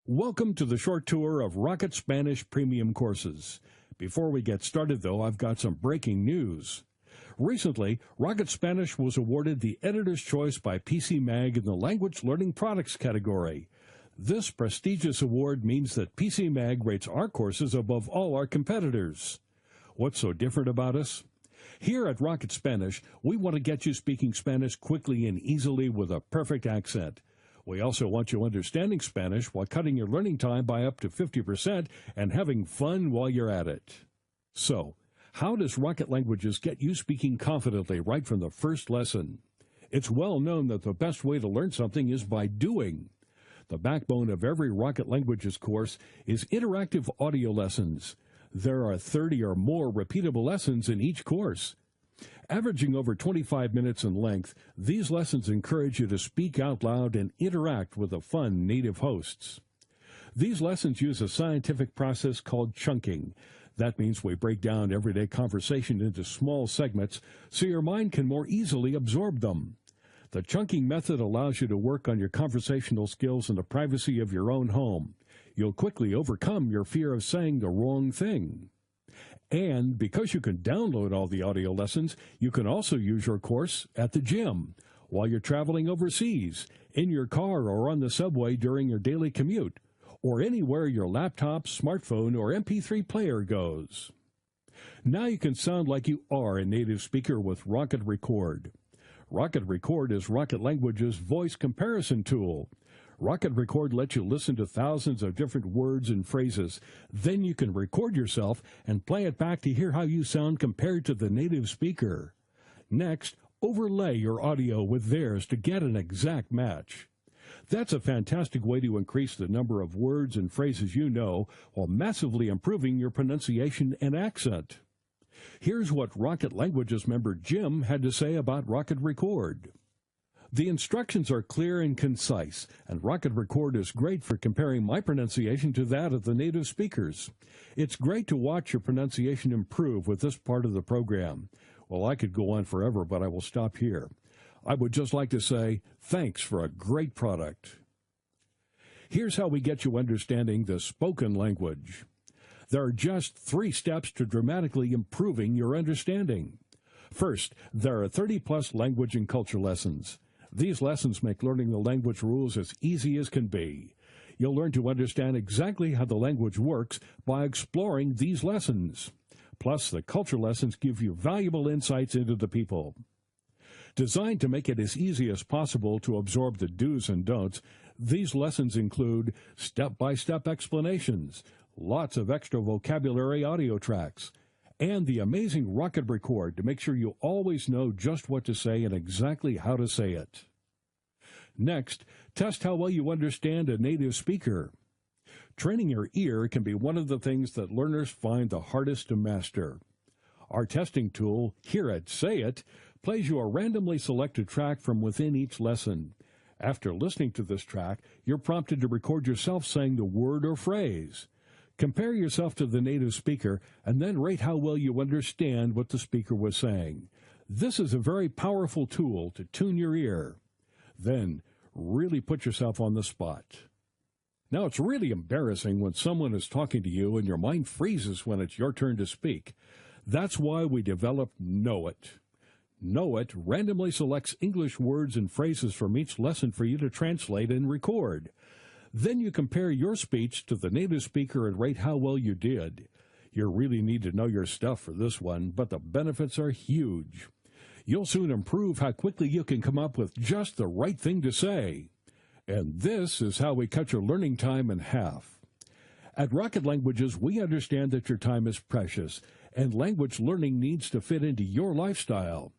Welcome to the short tour of Rocket Spanish Premium courses. Before we get started, though, I've got some breaking news. Recently, Rocket Spanish was awarded the Editor's Choice by PC Mag in the Language Learning Products category. This prestigious award means that PC Mag rates our courses above all our competitors. What's so different about us? Here at Rocket Spanish, we want to get you speaking Spanish quickly and easily with a perfect accent. We also want you understanding Spanish while cutting your learning time by up to 50% and having fun while you're at it. So, how does Rocket Languages get you speaking confidently right from the first lesson? It's well known that the best way to learn something is by doing. The backbone of every Rocket Languages course is interactive audio lessons. There are 30 or more repeatable lessons in each course. Averaging over 25 minutes in length, these lessons encourage you to speak out loud and interact with the fun native hosts. These lessons use a scientific process called chunking. That means we break down everyday conversation into small segments so your mind can more easily absorb them. The chunking method allows you to work on your conversational skills in the privacy of your own home. You'll quickly overcome your fear of saying the wrong thing. And because you can download all the audio lessons, you can also use your course at the gym, while you're traveling overseas, in your car or on the subway during your daily commute, or anywhere your laptop, smartphone, or MP3 player goes. Now you can sound like you are a native speaker with Rocket Record. Rocket Record is Rocket Language's voice comparison tool. Rocket Record lets you listen to thousands of different words and phrases. Then you can record yourself and play it back to hear how you sound compared to the native speaker. Next, overlay your audio with theirs to get an exact match. That's a fantastic way to increase the number of words and phrases you know while massively improving your pronunciation and accent. Here's what Rocket Languages member Jim had to say about Rocket Record. The instructions are clear and concise, and Rocket Record is great for comparing my pronunciation to that of the native speakers. It's great to watch your pronunciation improve with this part of the program. Well, I could go on forever, but I will stop here. I would just like to say thanks for a great product. Here's how we get you understanding the spoken language. There are just 3 steps to dramatically improving your understanding. First, there are 30-plus language and culture lessons. These lessons make learning the language rules as easy as can be. You'll learn to understand exactly how the language works by exploring these lessons. Plus, the culture lessons give you valuable insights into the people. Designed to make it as easy as possible to absorb the do's and don'ts, these lessons include step-by-step explanations, lots of extra vocabulary audio tracks, and the amazing Rocket Record to make sure you always know just what to say and exactly how to say it. Next, test how well you understand a native speaker. Training your ear can be one of the things that learners find the hardest to master. Our testing tool, here at Say It, plays you a randomly selected track from within each lesson. After listening to this track, you're prompted to record yourself saying the word or phrase. Compare yourself to the native speaker and then rate how well you understand what the speaker was saying. This is a very powerful tool to tune your ear. Then, really put yourself on the spot. Now, it's really embarrassing when someone is talking to you and your mind freezes when it's your turn to speak. That's why we developed Know It. Know It randomly selects English words and phrases from each lesson for you to translate and record. Then you compare your speech to the native speaker and rate how well you did. You really need to know your stuff for this one, but the benefits are huge. You'll soon improve how quickly you can come up with just the right thing to say. And this is how we cut your learning time in half. At Rocket Languages, we understand that your time is precious, and language learning needs to fit into your lifestyle.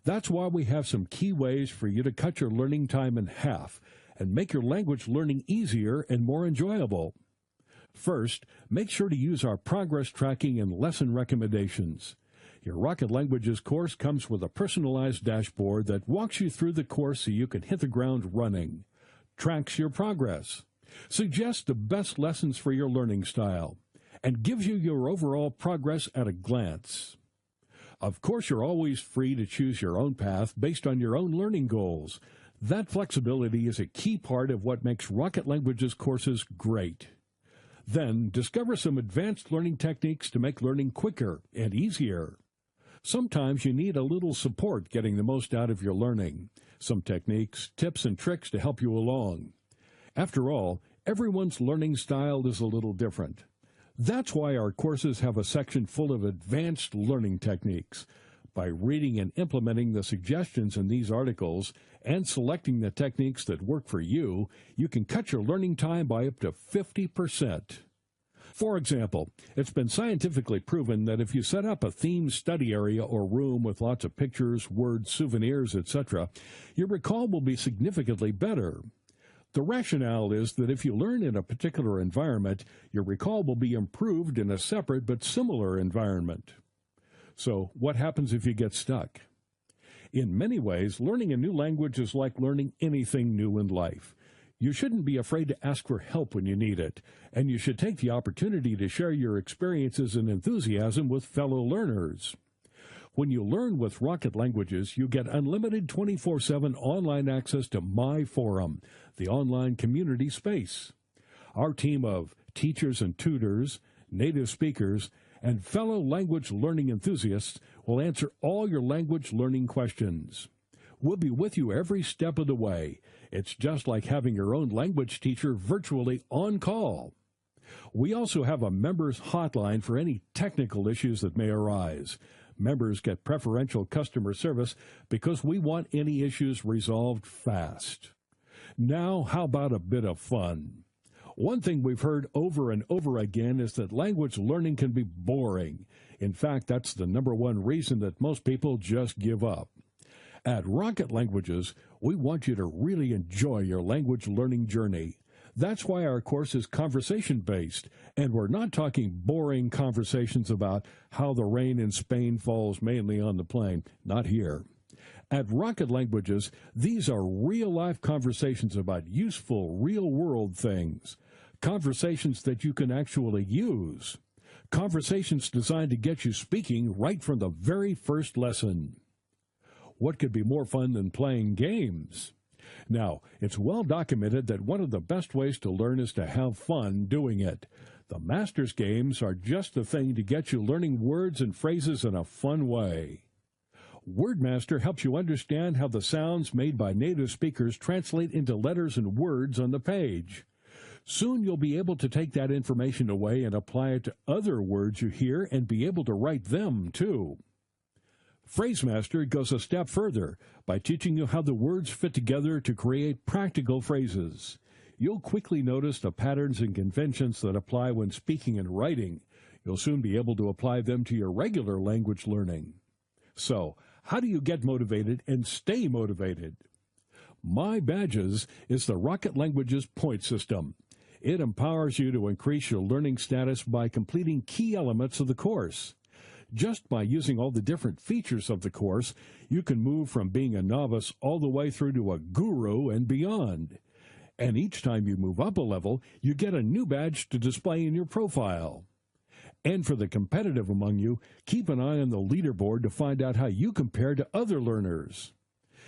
That's why we have some key ways for you to cut your learning time in half and make your language learning easier and more enjoyable. First, make sure to use our progress tracking and lesson recommendations. Your Rocket Languages course comes with a personalized dashboard that walks you through the course so you can hit the ground running, tracks your progress, suggests the best lessons for your learning style, and gives you your overall progress at a glance. Of course, you're always free to choose your own path based on your own learning goals. That flexibility is a key part of what makes Rocket Languages courses great. Then, discover some advanced learning techniques to make learning quicker and easier. Sometimes you need a little support getting the most out of your learning. Some techniques, tips, and tricks to help you along. After all, everyone's learning style is a little different. That's why our courses have a section full of advanced learning techniques. By reading and implementing the suggestions in these articles and selecting the techniques that work for you, you can cut your learning time by up to 50%. For example, it's been scientifically proven that if you set up a themed study area or room with lots of pictures, words, souvenirs, etc., your recall will be significantly better. The rationale is that if you learn in a particular environment, your recall will be improved in a separate but similar environment. So, what happens if you get stuck? In many ways, learning a new language is like learning anything new in life. You shouldn't be afraid to ask for help when you need it, and you should take the opportunity to share your experiences and enthusiasm with fellow learners. When you learn with Rocket Languages, you get unlimited 24/7 online access to My Forum, the online community space. Our team of teachers and tutors, native speakers, and fellow language learning enthusiasts will answer all your language learning questions. We'll be with you every step of the way. It's just like having your own language teacher virtually on call. We also have a members hotline for any technical issues that may arise. Members get preferential customer service because we want any issues resolved fast. Now, how about a bit of fun? One thing we've heard over and over again is that language learning can be boring. In fact, that's the number one reason that most people just give up. At Rocket Languages, we want you to really enjoy your language learning journey. That's why our course is conversation-based, and we're not talking boring conversations about how the rain in Spain falls mainly on the plain. Not here. At Rocket Languages, these are real-life conversations about useful, real-world things. Conversations that you can actually use. Conversations designed to get you speaking right from the very first lesson. What could be more fun than playing games? Now, it's well documented that one of the best ways to learn is to have fun doing it. The Masters games are just the thing to get you learning words and phrases in a fun way. WordMaster helps you understand how the sounds made by native speakers translate into letters and words on the page. Soon you'll be able to take that information away and apply it to other words you hear and be able to write them, too. PhraseMaster goes a step further by teaching you how the words fit together to create practical phrases. You'll quickly notice the patterns and conventions that apply when speaking and writing. You'll soon be able to apply them to your regular language learning. So, how do you get motivated and stay motivated? My Badges is the Rocket Languages point system. It empowers you to increase your learning status by completing key elements of the course. Just by using all the different features of the course, you can move from being a novice all the way through to a guru and beyond. And each time you move up a level, you get a new badge to display in your profile. And for the competitive among you, keep an eye on the leaderboard to find out how you compare to other learners.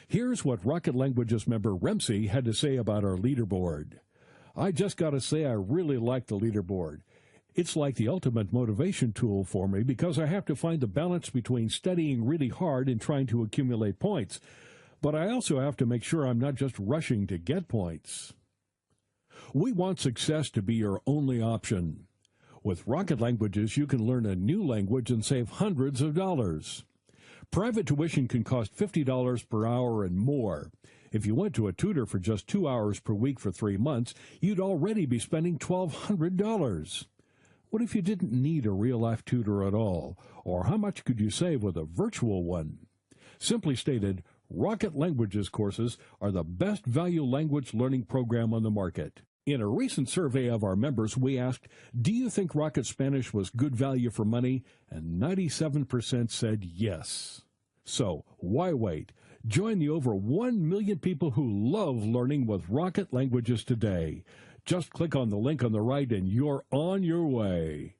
Here's what Rocket Languages member Remsey had to say about our leaderboard. I just got to say I really like the leaderboard. It's like the ultimate motivation tool for me because I have to find the balance between studying really hard and trying to accumulate points. But I also have to make sure I'm not just rushing to get points. We want success to be your only option. With Rocket Languages, you can learn a new language and save hundreds of dollars. Private tuition can cost $50 per hour and more. If you went to a tutor for just 2 hours per week for 3 months, you'd already be spending $1,200. What if you didn't need a real-life tutor at all? Or how much could you save with a virtual one? Simply stated, Rocket Languages courses are the best value language learning program on the market. In a recent survey of our members, we asked, do you think Rocket Spanish was good value for money? And 97% said yes. So, why wait? Join the over 1 million people who love learning with Rocket Languages today. Just click on the link on the right and you're on your way.